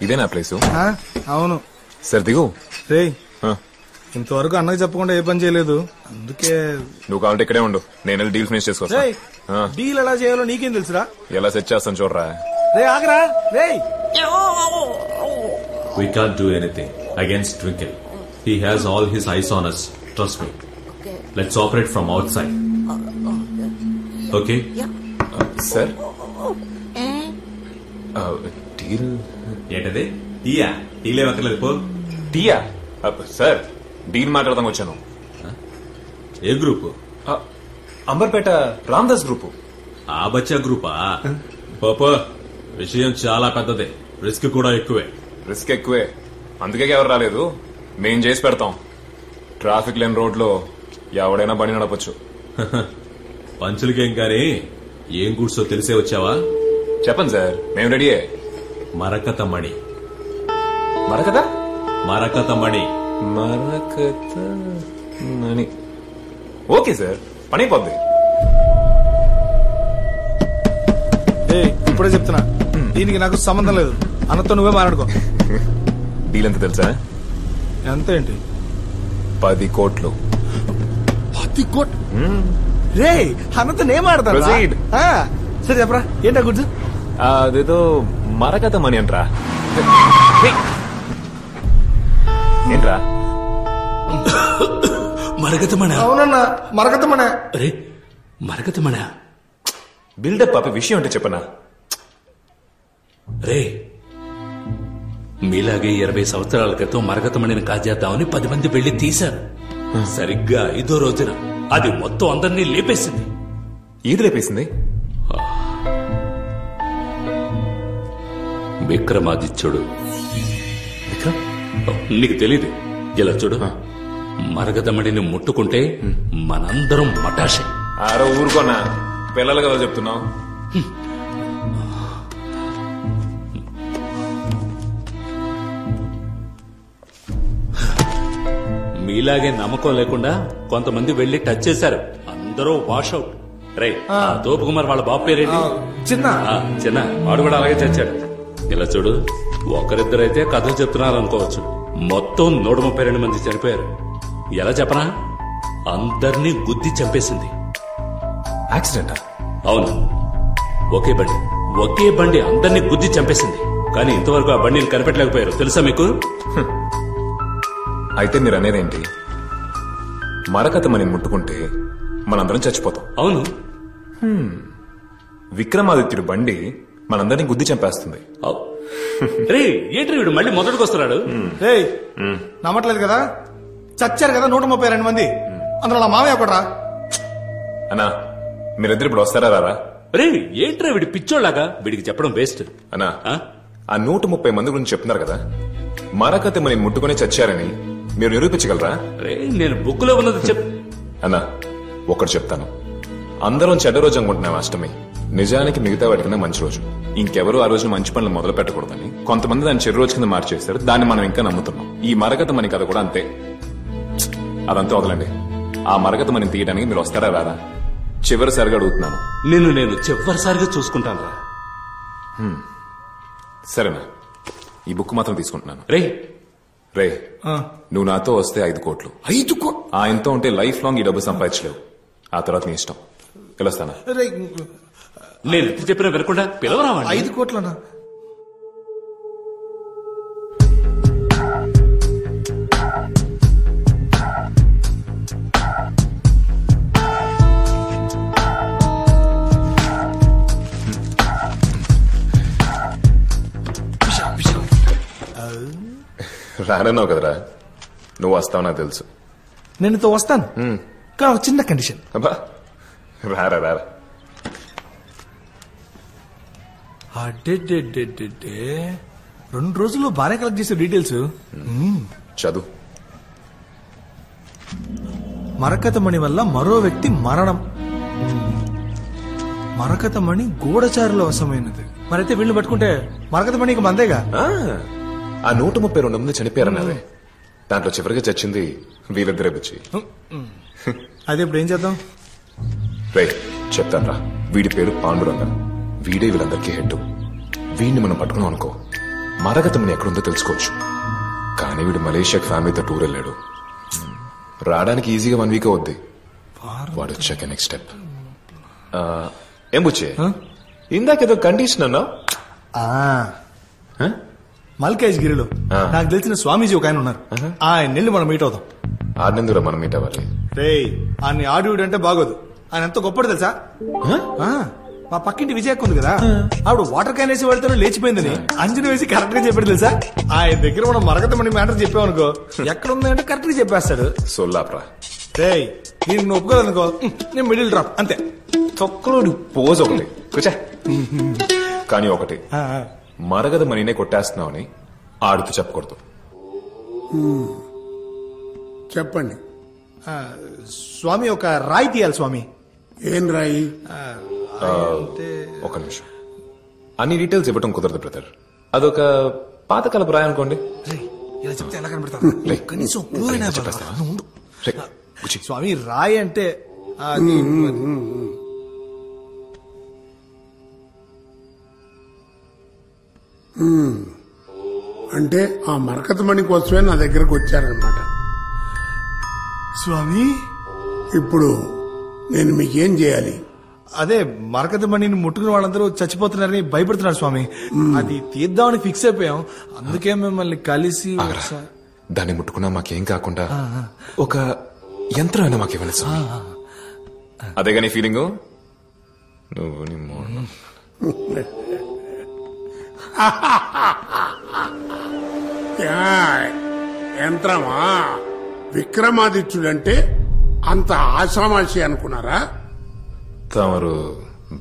ఇదేనా ప్లేస్? అవును సార్ దిగు. రే ఇంతవరకు అన్నకి చెప్పకుండా ఏ పని చేయలేదు, అందుకే. నువ్వు కావాలంటే ఇక్కడే ఉండు, నేను డీల్ ఫినిష్ చేసుకొస్తా. డీల్ ఎలా చేయాలో నీకేం తెలుసురా? ఎలా సెట్ చేస్తాను చూడరా. రే ఆగరా రే. We can't do anything against Twinkle. He has all his eyes on us. Trust me. Let's operate from outside. Okay? Sir deal ఏంటది? టీయా? టీలే వక్కర్లేదు పో. టీయా? సార్ డీల్ మాట్లాడదాం వచ్చాను. ఏ గ్రూపు? అంబర్పేట రామ్దాస్ గ్రూపు. ఆ బచ్చా గ్రూపా? పోపో, విషయం చాలా పెద్దదే, రిస్క్ కూడా ఎక్కువే. రిస్క్ ఎక్కువే, అందుకే ఎవరు రాలేదు. మేం చేసి పెడతాం. ట్రాఫిక్ లేని రోడ్లో ఎవడైనా బండి నడపచ్చు. పంచులకేం కానీ ఏం గూడ్సో తెలిసే వచ్చావా? చెప్పండి సార్, మేము రెడీయే. మరకత మణి. మరకత? మరకత మణి. మరకత మణి. ఓకే సార్, పని అయిపోద్ది. ఇప్పుడే చెప్తున్నా, దీనికి నాకు సంబంధం లేదు. అన్నతో నువ్వే మాట్లాడుకో. డీల్ ఎంత తెలుసా? ఎంత ఏంటి? 10 కోట్లు. 10 కోట్లు? రే అన్నతో నేను మాట్లాడతాను. సరే చెప్పరా, ఏంటా గుడ్స్? అదేదో మరకత మణి అంటరా. ఏంట్రా? మరగతమణ? అవునన్నా, మరగతమణ. అరే మరగతమణ బిల్డప్ పాప విషయం అంటే చెప్పనా? రే మీలాగే 20 సంవత్సరాల క్రితం మరగతమణిని కాజేద్దామని 10 మంది వెళ్లి తీశారు. సరిగ్గా 5వ రోజున అది మొత్తం అందరినీ లేపేసింది. ఏది లేపేసింది? విక్రమాదిత్యుడు. విక్రమ్? నీకు తెలీదు? ఇలా చూడు, మరగతమణిని ముట్టుకుంటే మనందరం మటాషే. ఆరో ఊరుకోనా, పిల్లలు కదా చెప్తున్నావు. మీలాగే నమ్మకం లేకుండా కొంతమంది వెళ్లి టచ్ చేశారు, అందరూ వాషౌట్. రే తోపు కుమార్ వాళ్ళ బాబు పేరేంటి? చిన్న. చిన్న, వాడు కూడా అలాగే చచ్చాడు. ఇలా చూడు, ఒకరిద్దరైతే కథలు చెప్తున్నారు అనుకోవచ్చు, మొత్తం 132 మంది చనిపోయారు. ఎలా చెప్పనా, అందరినీ గుద్ది చంపేసింది. యాక్సిడెంటా? అవును, ఒకే బండి అందరినీ గుద్ది చంపేసింది. కానీ ఇంతవరకు ఆ బండిని కనిపెట్టలేకపోయారు, తెలుసా మీకు? అయితే మీరు అనేదేంటి, మరకత మని ముట్టుకుంటే మనందరం చచ్చిపోతాం? అవును. విక్రమాదిత్యుడు బండి మనందరినీ గుద్ది చంపేస్తుంది. రే ఏంటి వీడు మళ్ళీ మొదటికి వస్తున్నాడు? నమ్మట్లేదు కదా, చచ్చారు కదా 132 మంది, అందులో నా మామయ్య ఒకట్రా. అన్నా మీరిద్దరు ఇప్పుడు వస్తారా రారా? రే ఏంట్రా వీడి పిచ్చోళ్ళగా, వీడికి చెప్పడం వేస్ట్. అన్నా ఆ 130 మంది గురించి చెప్తున్నారు కదా, మరకత మని ముట్టుకునే చచ్చారని మీరు నిరూపించగలరా? రే నేను బుక్ లో ఉన్నది అన్నా ఒకటి చెప్తాను, అందరం చెడ్డ రోజు అనుకుంటున్నాం అష్టమి, నిజానికి మిగతా వాటికన్నా మంచి రోజు. ఇంకెవరూ ఆ రోజు మంచి పనులు మొదలు పెట్టకూడదని కొంతమంది దాన్ని చెడు రోజు కింద మార్చేస్తారు, దాన్ని మనం ఇంకా నమ్ముతున్నాం. ఈ మరకత మని కథ కూడా అంతే. అదంతా వదలండి, ఆ మరకత మని తీయడానికి మీరు వస్తారా రారా? చివరిసారిగా అడుగుతున్నాను. నేను చివరిసారిగా చూసుకుంటాను రా. సరేనా, ఈ బుక్ మాత్రం తీసుకుంటున్నాను. రే నువ్వు నాతో వస్తే 5 కోట్లు. 5 కోట్లు? ఆయనతో ఉంటే లైఫ్ లాంగ్ ఈ డబ్బు సంపాదించలేవు. ఆ తర్వాత నీ ఇష్టం. పిలుస్తానా? నేను చెప్పిన వినకుండా పిలవరావండి. 5 కోట్లనా? రానన్నావు కదరా, నువ్వు వస్తావు నాకు తెలుసు. నేను ఇంత వస్తాను, కానీ చిన్న కండిషన్. అబ్బా రారా రారా. అడ్డే 2 రోజుల్లో బాగానే కలెక్ట్ చేసే డీటెయిల్స్. చదువు. మరకత మణి వల్ల మరో వ్యక్తి మరణం. మరకత మణి గూఢచారుల వశమైనది. మరైతే వీళ్ళు పట్టుకుంటే మరకత మణికి మందేగా. ఆ 132 మంది చనిపోయారన్నదే, దాంట్లో చివరిగా చచ్చింది వీళ్ళిద్దరే బుచ్చి. అదే ఇప్పుడు ఏం చేద్దాం? రైట్ చెప్తాను రా. వీడి పేరు పాండురంగ. వీడే వీళ్ళందరికీ హెడ్. వీడిని మనం పట్టుకున్నాం అనుకో, మరగతమని ఎక్కడుందో తెలుసుకోవచ్చు. కానీ వీడు మలేషియాకి ఫ్యామిలీతో టూర్ వెళ్ళాడు. రావడానికి ఈజీగా 1 వీక్ అవుద్ది. వాడు వచ్చాక నెక్స్ట్ స్టెప్. ఏం బుచ్చే, ఇందాకేదో కండిషన్ అన్నా? మల్కేష్ గిరిలో నాకు తెలిసిన స్వామీజీ ఒక ఆయన ఉన్నారు. ఆయన వెళ్ళి మనం మీట్ అవుతాం. ఆడినందుకు మనం మీట్ అవ్వాలి. రే ఆయన ఆడివుడ్ అంటే బాగోదు. ఆయన ఎంత గొప్పడు తెలుసా? మా పక్కింటి విజయక్క ఉంది కదా, ఆవిడ వాటర్ క్యాన్ వేసి వెళ్తారో లేచిపోయిందని అంజని వేసి కరెక్ట్ గా చెప్పాడు తెలుసా. ఆయన దగ్గర మనం మరగతమని మ్యాటర్ చెప్పామనుకో, ఎక్కడ ఉందంటే కరెక్ట్ గా చెప్పేస్తాడు. సొల్లాప్రా. రే నేను ఒప్పుకోదనుకో, నేను మిడిల్ డ్రాప్ అంతే. తొక్కలోని పోజ్ ఒకటి కూర్చా. కానీ ఒకటి, మరగద మనీనే కొట్టేస్తున్నావని ఆడుతూ చెప్పకూడదు. చెప్పండి స్వామి. ఒక రాయి తీయాలి స్వామి. ఏం రాయి? ఒక నిమిషం. అన్ని డీటెయిల్స్ ఇవ్వటం కుదరదు బ్రదర్. అదొక పాతకాలపు రాయి అనుకోండి. ఇలా చెప్తే ఎలా కనబడతాను? కనీసం స్వామి రాయి అంటే అంటే ఆ మరకతమణి కోసమే నా దగ్గరకు వచ్చారనమాట. స్వామి ఇప్పుడు నేను మీకేం చేయాలి? అదే మరకతమణిని ముట్టుకున్న వాళ్ళందరూ చచ్చిపోతున్నారని భయపడుతున్నారు స్వామి. అది తీద్దామని ఫిక్స్ అయిపోయాం. అందుకే మిమ్మల్ని కలిసి దాన్ని ముట్టుకున్నా మాకేం కాకుండా ఒక యంత్రం అయినా మాకేమైనా స్వామి. అదేగా నీ ఫీలింగ్? నువ్వు యంత్రమా? విక్రమాదిత్యుడంటే అంత ఆషామాషి అనుకున్నారా? తమరు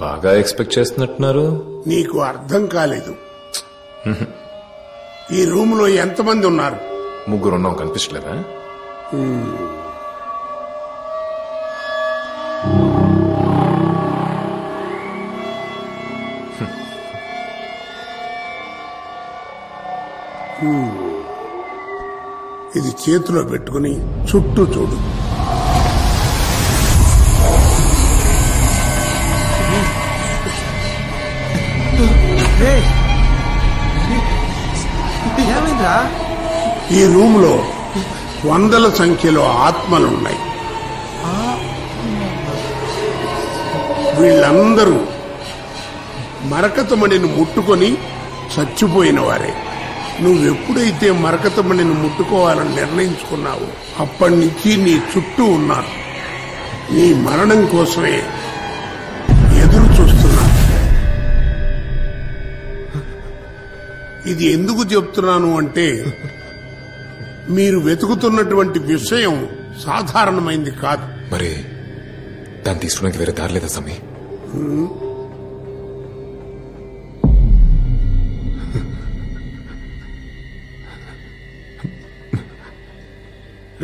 బాగా ఎక్స్పెక్ట్ చేస్తున్నట్టున్నారు. నీకు అర్థం కాలేదు. ఈ రూమ్ లో ఎంతమంది ఉన్నారు? 3 ఉన్నాం. కనిపించలేదా? ఇది చేతిలో పెట్టుకుని చుట్టూ చూడు. ఈ రూమ్ లో 100ల సంఖ్యలో ఆత్మలున్నాయి. వీళ్ళందరూ మరకతమణిని ముట్టుకొని చచ్చిపోయిన వారే. నువ్వెప్పుడైతే మరకతమణిని ముట్టుకోవాలని నిర్ణయించుకున్నావో అప్పటి నుంచి నీ చుట్టూ ఉన్నారు. నీ మరణం కోసమే ఎదురు చూస్తున్నారు. ఇది ఎందుకు చెప్తున్నాను అంటే, మీరు వెతుకుతున్నటువంటి విషయం సాధారణమైంది కాదు. మరి దాన్ని తీసుకోవడానికి వేరే దారి లేదా సమీ?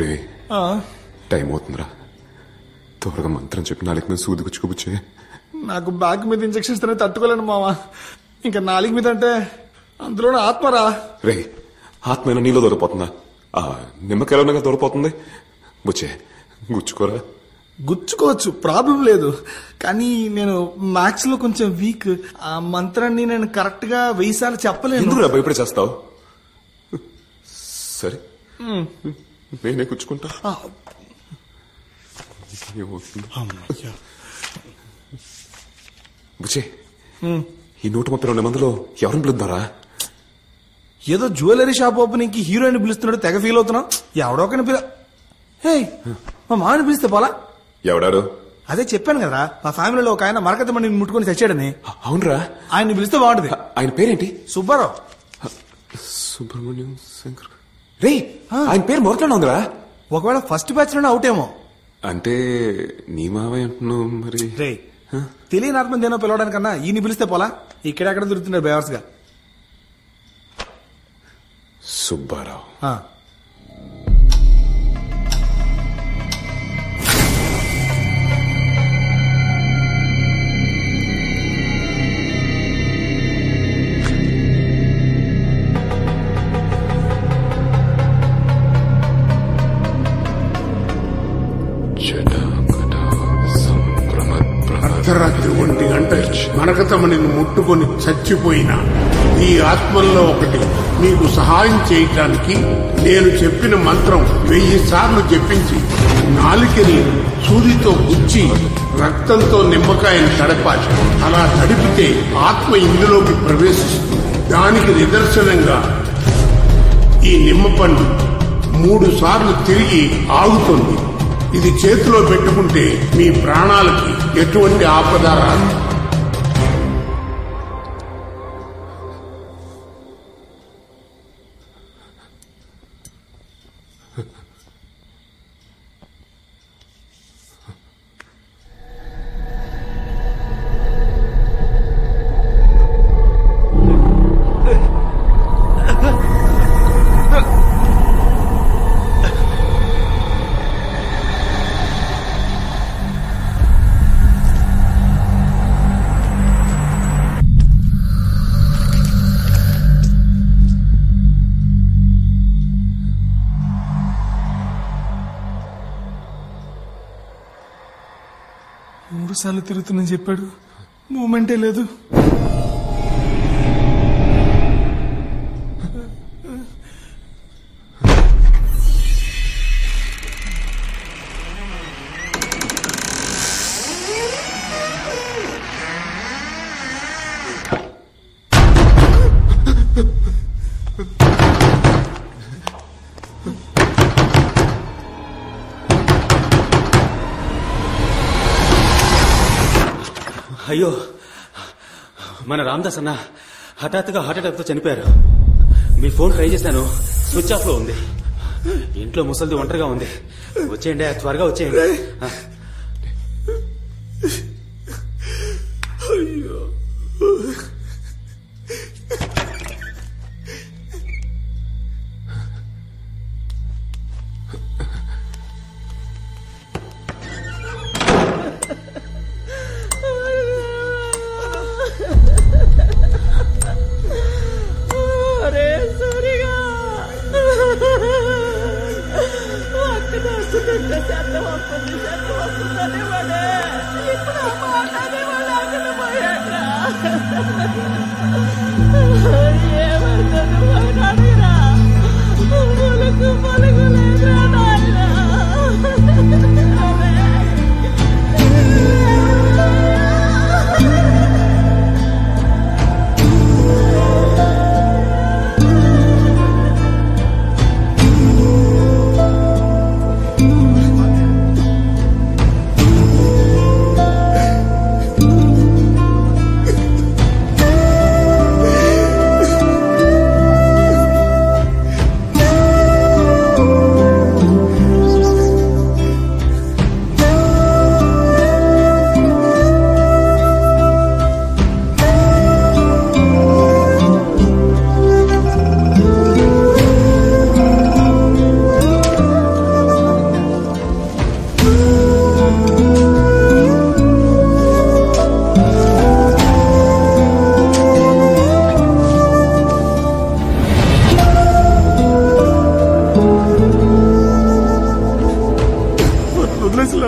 రే టైం అవుతుందిరా. త్వరగా మంత్రం చెప్పి నాలుగు మీద సూది గుచ్చుకుపుచ్చే. నాకు బ్యాక్ మీద ఇంజక్షన్స్ తట్టుకోలేను మావా. ఇంకా నాలుగు మీద అంటే అందులోనే ఆత్మరా. రే ఆత్మ నీలో దొరికిపోతుందా? నిమ్మకాయలో దొరికిపోతుంది. బుచ్చే గుచ్చుకోరా. గుచ్చుకోవచ్చు, ప్రాబ్లం లేదు. కానీ నేను మ్యాథ్స్ లో కొంచెం వీక్. ఆ మంత్రాన్ని నేను కరెక్ట్ గా 1000 సార్లు చెప్పలేను. ఎందుకు భయపడి చేస్తావు? సరే నేనే గుచ్చుకుంటా. బుచ్చే ఈ 132 మందిలో ఎవరిని పిలుద్దారా? ఏదో జ్యువెలరీ షాప్ ఓపెనింగ్ కి హీరోయిన్ పిలుస్తున్నాడు, తెగ ఫీల్ అవుతున్నాం. ఎవడో ఒకరిని మా మామని పిలిస్తే పోలా? ఎవడాడు? అదే చెప్పాను కదా, మా ఫ్యామిలీలో ఒక ఆయన మరకతమణిని ముట్టుకొని చచ్చాడని. అవునరా? ఆయన్ని పిలిస్తే బాగుంటది. ఆయన పేరేంటి? సుబ్బారావు. సుబ్రహ్మణ్యం శంకర్. రే ఆయన పేరు మొదట్లో ఉందిరా. ఒకవేళ ఫస్ట్ బ్యాచ్ లోనే అవుట్ ఏమో. అంటే నీ మావయ్య అంటున్నావు మరి. రే తెలియని ఆత్మ దేనో పిలవడానికన్నా ఈయన పిలిస్తే పోలా? ఇక్కడెక్కడ దొరుకుతున్నాడు బేవర్స్ గా. సుబ్బారావు. జటాక అర్ధరాత్రి 1 గంటకి మరకతమణిని ముట్టుకొని చచ్చిపోయిన ఈ ఆత్మల్లో ఒకటి మీకు సహాయం చేయటానికి నేను చెప్పిన మంత్రం 1000 సార్లు చెప్పించి నాలికని సూదితో గుచ్చి రక్తంతో నిమ్మకాయను తడపాలి. అలా తడిపితే ఆత్మ ఇందులోకి ప్రవేశిస్తుంది. దానికి నిదర్శనంగా ఈ నిమ్మపండు 3 సార్లు తిరిగి ఆగుతుంది. ఇది చేతిలో పెట్టుకుంటే మీ ప్రాణాలకి ఎటువంటి ఆపద రాదు. సార్లు తిరుగుతుందని చెప్పాడు, మూమెంటే లేదు. అయ్యో, మన రామదాస్ అన్న హఠాత్తుగా హార్ట్ అటాక్ తో చనిపోయారు. మీ ఫోన్ ట్రై చేశాను, స్విచ్ ఆఫ్ లో ఉంది. ఇంట్లో ముసలిది ఒంటరిగా ఉంది. వచ్చేయండి, త్వరగా వచ్చేయండి. అయ్యో,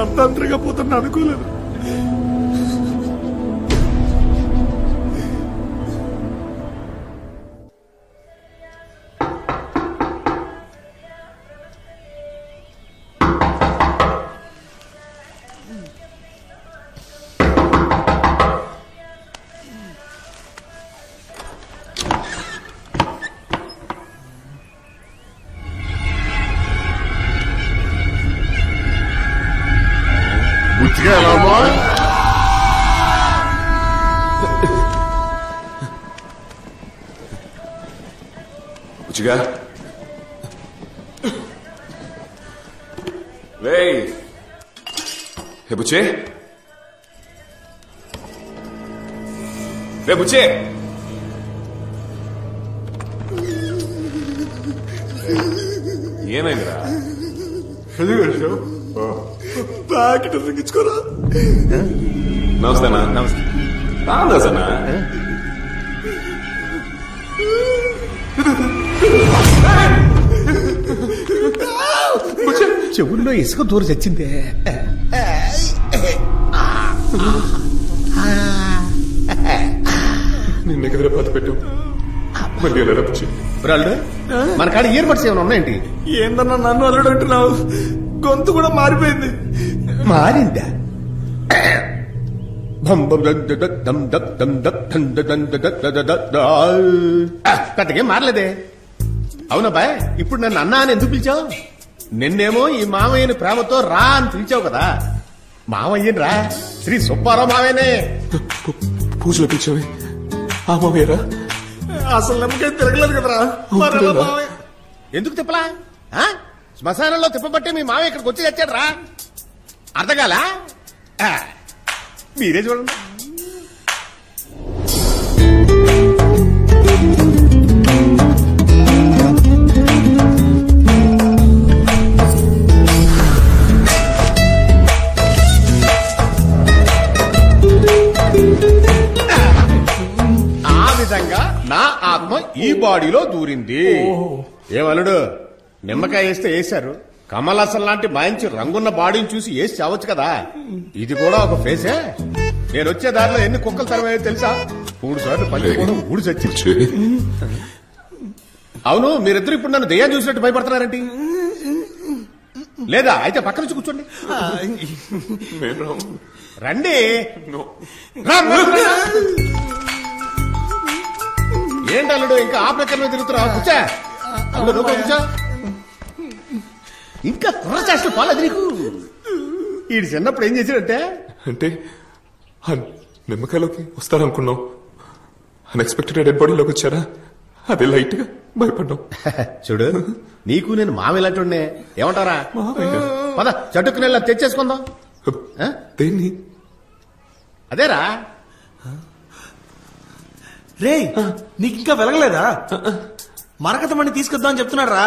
అర్థాంతరంగా పోతున్నా అనుకోలేదు. బుచ్చిగా, వేయ్. హే బుచ్చే, రే బుచ్చే. ఏమైందిరా? ప్యాకెట్ తగ్గించుకోరా. నమస్తేనా? నమస్తే. రామదాసన్నా? చెవుల్లో ఇసుక దూరం చచ్చిందే. మళ్ళీ ఎలా రప్పించి బ్రాళ్ళు మన కాడ ఇయర్ బడ్స్ ఏమైనా ఉన్నాయండి? ఏందన్నా నన్ను అల్లుడు అంటున్నావు? గొంతు కూడా మారిపోయింది. మారిందా? పెద్దగేం మారలేదే. అవునా బాయ్, ఇప్పుడు నన్ను అన్నా అని ఎందుకు పిలిచావు? నిన్నేమో ఈ మామయ్యని ప్రేమతో రా అని పిలిచావు కదా. మామయ్యని రా, శ్రీ సుబ్బారావు మావయ్యనే. పూజలో పిలిచావే ఆ మామయ్యరా? అసలు నమ్మకం తిరగలేదు కదరా. ఎందుకు తిప్పలా? శ్మశానంలో తిప్పబట్టే మీ మామయ్య ఇక్కడికి వచ్చి తెచ్చాడు రా. అర్థగాల? మీరే చూడండి. ఆ విధంగా నా ఆత్మ ఈ బాడీలో దూరింది. ఏమలుడు, నిమ్మకాయ వేస్తే వేశారు, కమల్ హాసన్ లాంటి మంచి రంగున్న బాడీని చూసి వేసి చావచ్చు కదా. ఇది కూడా ఒక ఫేసే. నేను వచ్చే దారిలో ఎన్ని కుక్కలు తరమయ్యో తెలుసా? 3 సార్లు పని కూడా ఊడి చచ్చి. అవును, మీరిద్దరు ఇప్పుడు నన్ను దెయ్యం చూసినట్టు భయపడుతున్నారేంటి? లేదా అయితే పక్క నుంచి కూర్చోండి. రండి. ఏంటల్లుడు ఇంకా ఆ ప్రకారమే తిరుగుతున్నావు? కూర్చా. అల్లుడు కూర్చో. ఇంకా కుర్ర చేష్టలు పోలేదు నీకు. ఈడు చిన్నప్పుడు ఏం చేశాడంటే, అంటే నిమ్మకాయలోకి వస్తారనుకున్నాం, అన్ఎక్స్పెక్టెడ్ డెడ్ బాడీలోకి వచ్చారా? అదే లైట్ గా భయపడ్డాం. చూడు, నీకు నేను మామ ఇలాంటి ఏమంటారా? పద చటుక్కుని వెళ్ళి తెచ్చేసుకుందాం. దేన్ని? అదేరా. రే, నీకు ఇంకా వెలగలేదా? మరకతమణి తీసుకొద్దాం అని చెప్తున్నాడు రా.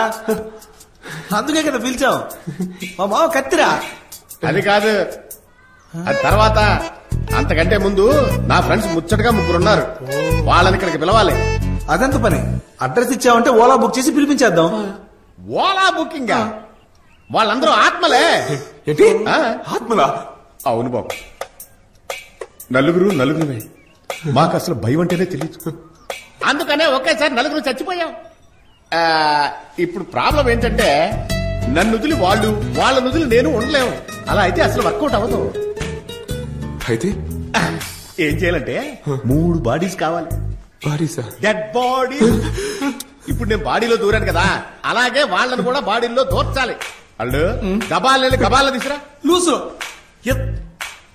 అందుకే కదా పిలిచావు. మా మావ కత్తిరా. అది కాదు, అది తర్వాత. అంతకంటే ముందు నా ఫ్రెండ్స్ ముచ్చటగా 3 ఉన్నారు. వాళ్ళని ఇక్కడికి పిలవాలి. అదంత పని. అడ్రస్ ఇచ్చావంటే ఓలా బుక్ చేసి పిలిపించేద్దాం. ఓలా బుకింగ్? వాళ్ళందరూ ఆత్మలే. ఏంటి ఆత్మలా? అవును బాబు, నలుగురుమే. మాకు అసలు భయం అంటేనే తెలియదు. అందుకనే ఒకేసారి 4 చచ్చిపోయాం. ఇప్పుడు ప్రాబ్లం ఏంటంటే, నన్ను వదిలి వాళ్ళు, వాళ్ళ వదిలి నేను ఉండలేము. అలా అయితే అసలు వర్కౌట్ అవ్వదు. అయితే ఏం చేయాలంటే 3 బాడీస్ కావాలి. బాడీసా? Dead body. ఇప్పుడు నేను బాడీలో దూరాను కదా, అలాగే వాళ్ళని కూడా బాడీలో దూర్చాలి. వాళ్ళు గబాల తీసురా. లూసు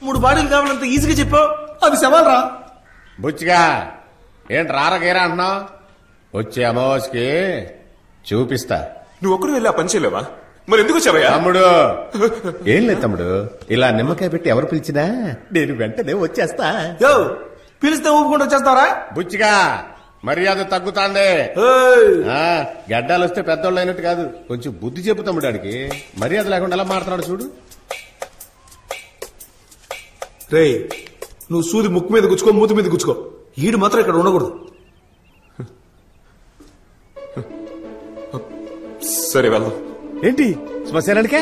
3 బాడీలు కావాలంత ఈజీగా చెప్పావు. అది సవాల్ రా. బుచ్చిగా ఏంటి రారగేరా అంటున్నావు? వచ్చే అమావాస్యకి చూపిస్తా. నువ్వు ఒక్కడు వెళ్ళి ఆ పని చేయలేవా? మరి ఎందుకు వచ్చావయ్యా? తమ్ముడు ఏం లేదు తమ్ముడు, ఇలా నిమ్మకాయ పెట్టి ఎవరు పిలిచినా నేను వెంటనే వచ్చేస్తా. పిలిస్తే ఊపుకుంటూ వచ్చేస్తారా? బుచ్చిగా మర్యాద తగ్గుతాంది. గడ్డాలు వస్తే పెద్దోళ్ళు అయినట్టు కాదు, కొంచెం బుద్ధి చెప్పు తమ్ముడు. ఆడికి మర్యాద లేకుండా ఎలా మారుతున్నాడు చూడు. రే, నువ్వు సూది ముక్కు మీద గుచ్చుకో, మూతి మీద గుచ్చుకో. ఈడు మాత్రం ఇక్కడ ఉండకూడదు. సరే వెళ్దాం. ఏంటి శ్మశానానికే?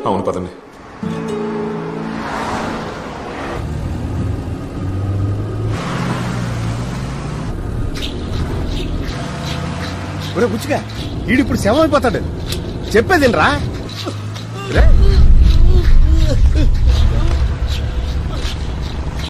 అవును పదండి. బుచ్చిగా ఈడు ఇప్పుడు శవం అయిపోతాడు. చెప్పేది రా.